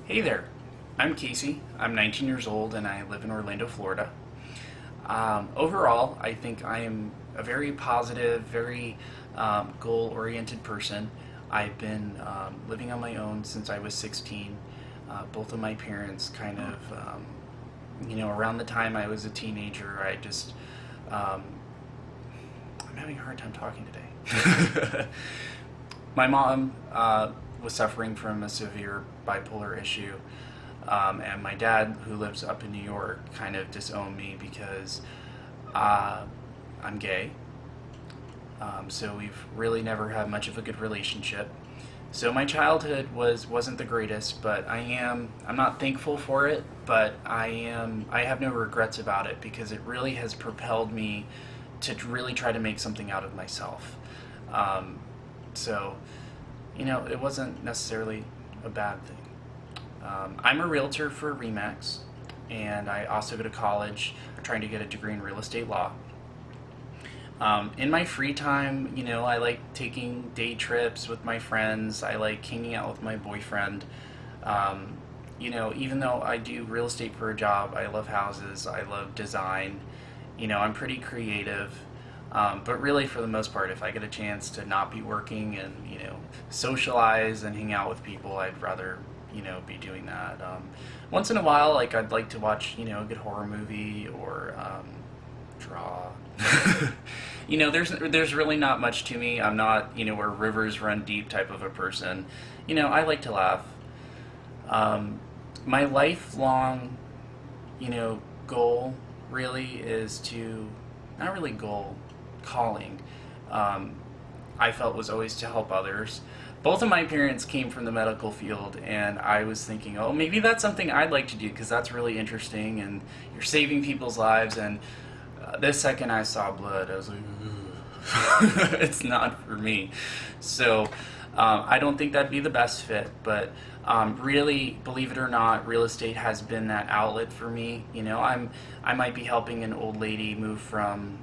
Hey there, I'm Casey. I'm 19 years old and I live in Orlando, Florida. Overall, I think I am a very positive, very goal-oriented person. I've been living on my own since I was 16. Both of my parents kind of, around the time I was a teenager, I'm having a hard time talking today. My mom was suffering from a severe bipolar issue, and my dad, who lives up in New York, kind of disowned me because I'm gay. So we've really never had much of a good relationship. So my childhood wasn't the greatest, but I'm not thankful for it, but I have no regrets about it because it really has propelled me to really try to make something out of myself. So, it wasn't necessarily a bad thing. I'm a realtor for Remax, and I also go to college trying to get a degree in real estate law. In my free time, I like taking day trips with my friends. I like hanging out with my boyfriend. Even though I do real estate for a job, I love houses, I love design. I'm pretty creative. But really, for the most part, if I get a chance to not be working and, socialize and hang out with people, I'd rather, be doing that. Once in a while, like, I'd like to watch, a good horror movie or draw. There's really not much to me. I'm not, where rivers run deep type of a person. I like to laugh. My lifelong, goal really is to, not really goal, calling, I felt was always to help others. Both of my parents came from the medical field, and I was thinking, oh, maybe that's something I'd like to do because that's really interesting and you're saving people's lives. And this second I saw blood, I was like, it's not for me. So I don't think that'd be the best fit, but really, believe it or not, real estate has been that outlet for me. I might be helping an old lady move from,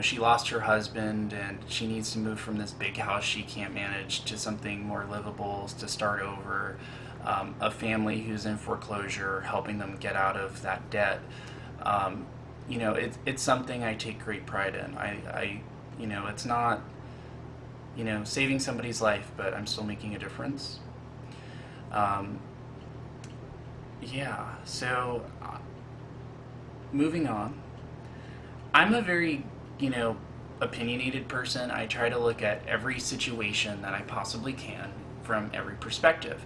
she lost her husband and she needs to move from this big house she can't manage to something more livable, to start over. A family who's in foreclosure, helping them get out of that debt. It's something I take great pride in. It's not, saving somebody's life, but I'm still making a difference. So moving on. I'm a very, opinionated person. I try to look at every situation that I possibly can from every perspective.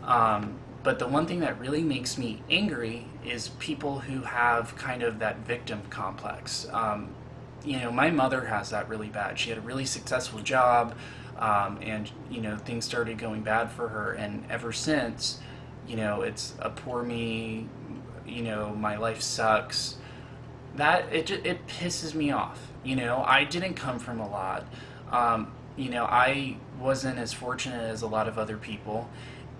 But the one thing that really makes me angry is people who have kind of that victim complex. My mother has that really bad. She had a really successful job, and, things started going bad for her. And ever since, it's a poor me, my life sucks. That, it pisses me off. I didn't come from a lot. I wasn't as fortunate as a lot of other people.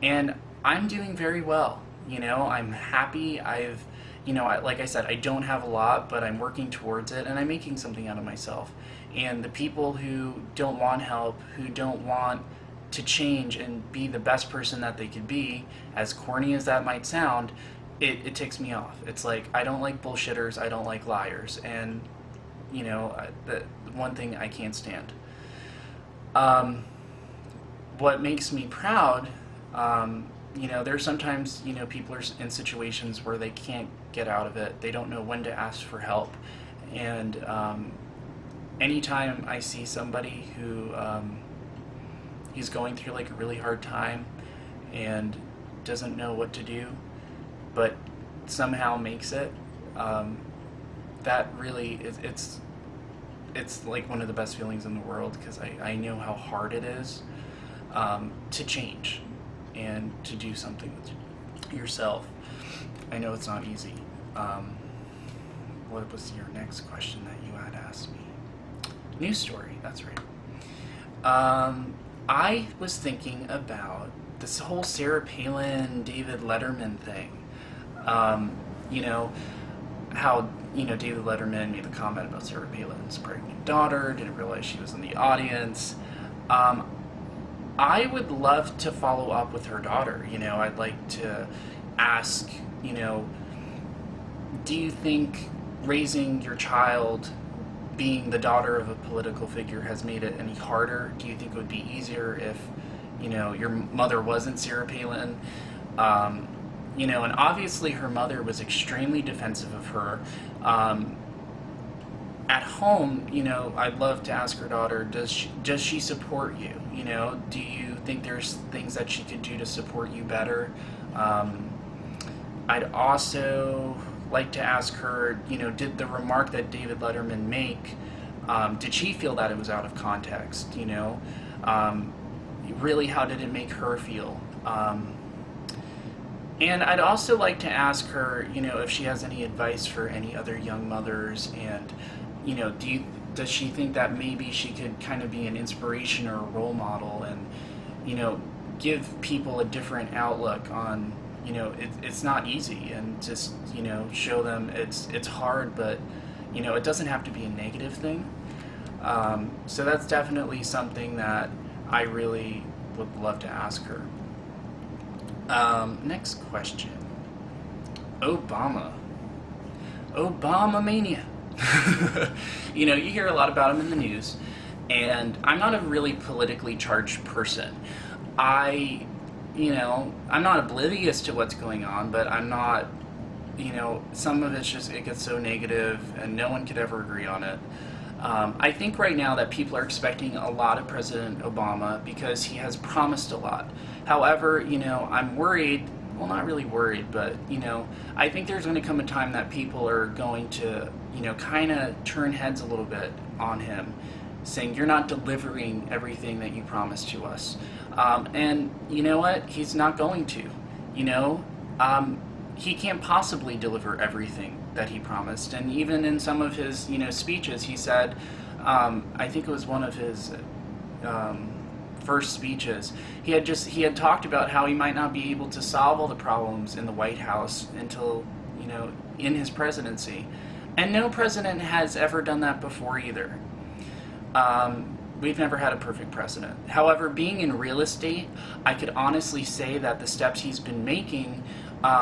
And I'm doing very well. I'm happy. Like I said, I don't have a lot, but I'm working towards it, and I'm making something out of myself. And the people who don't want help, who don't want to change and be the best person that they could be, as corny as that might sound, it ticks me off. It's like, I don't like bullshitters, I don't like liars, and, the one thing I can't stand. What makes me proud, there's sometimes, people are in situations where they can't get out of it. They don't know when to ask for help. And anytime I see somebody who is going through like a really hard time and doesn't know what to do, but somehow makes it, that really is, it's like one of the best feelings in the world, because I know how hard it is to change and to do something with yourself. I know it's not easy. What was your next question that you had asked me? News story, that's right. I was thinking about this whole Sarah Palin, David Letterman thing. How, David Letterman made the comment about Sarah Palin's pregnant daughter, didn't realize she was in the audience. I would love to follow up with her daughter. I'd like to ask, you know, do you think raising your child being the daughter of a political figure has made it any harder? Do you think it would be easier if, your mother wasn't Sarah Palin? And obviously her mother was extremely defensive of her. At home, I'd love to ask her daughter, does she support you? Do you think there's things that she could do to support you better? I'd also like to ask her, did the remark that David Letterman make, did she feel that it was out of context? Really, how did it make her feel? And I'd also like to ask her, if she has any advice for any other young mothers, and does she think that maybe she could kind of be an inspiration or a role model, and give people a different outlook on, it's not easy, and just show them it's hard, but it doesn't have to be a negative thing. So that's definitely something that I really would love to ask her. Next question. Obama mania. You hear a lot about him in the news, and I'm not a really politically charged person. I'm not oblivious to what's going on, but I'm not, some of it's just, it gets so negative, and no one could ever agree on it. I think right now that people are expecting a lot of President Obama because he has promised a lot. However, I'm worried, well, not really worried, but, I think there's going to come a time that people are going to, kind of turn heads a little bit on him, saying, you're not delivering everything that you promised to us. And you know what? He's not going to. He can't possibly deliver everything that he promised. And even in some of his, speeches, he said, I think it was one of his first speeches, he had talked about how he might not be able to solve all the problems in the White House until, in his presidency. And no president has ever done that before either. We've never had a perfect president. However, being in real estate, I could honestly say that the steps he's been making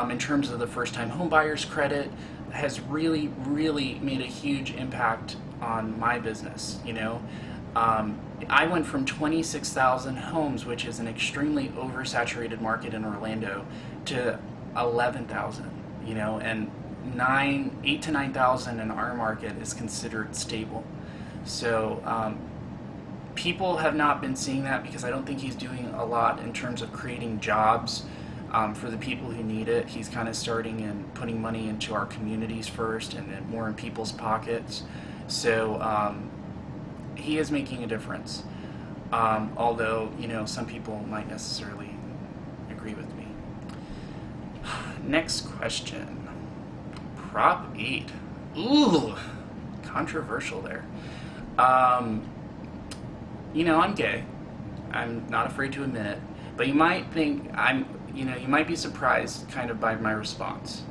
in terms of the first-time homebuyers credit has really, really made a huge impact on my business. I went from 26,000 homes, which is an extremely oversaturated market in Orlando, to 11,000. And 8 to 9,000 in our market is considered stable. So people have not been seeing that because I don't think he's doing a lot in terms of creating jobs for the people who need it. He's kind of starting and putting money into our communities first, and then more in people's pockets. So he is making a difference. Although, some people might necessarily agree with me. Next question. Prop 8. Ooh, controversial there. I'm gay. I'm not afraid to admit it. But you might think you might be surprised kind of by my response.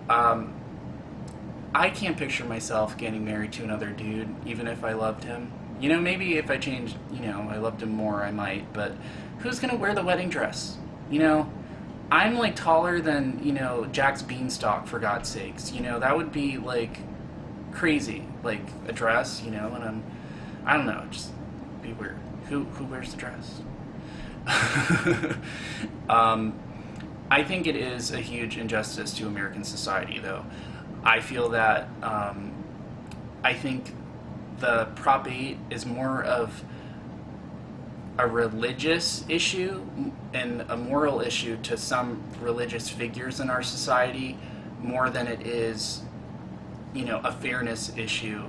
I can't picture myself getting married to another dude, even if I loved him. Maybe if I changed, I loved him more, I might, but who's gonna wear the wedding dress? I'm like taller than, Jack's beanstalk, for God's sakes. That would be like crazy. Like a dress, and I don't know, just be weird. Who wears the dress? I think it is a huge injustice to American society, though. I feel that, I think the Prop 8 is more of a religious issue and a moral issue to some religious figures in our society more than it is, a fairness issue.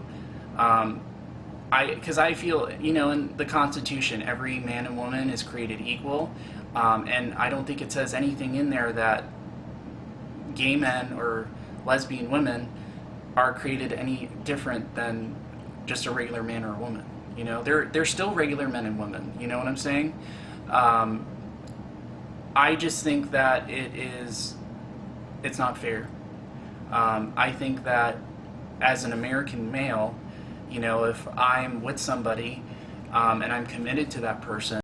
Because I feel, in the Constitution, every man and woman is created equal, and I don't think it says anything in there that gay men or lesbian women are created any different than just a regular man or a woman. They're still regular men and women. You know what I'm saying? I just think that it's not fair. I think that as an American male, if I'm with somebody and I'm committed to that person,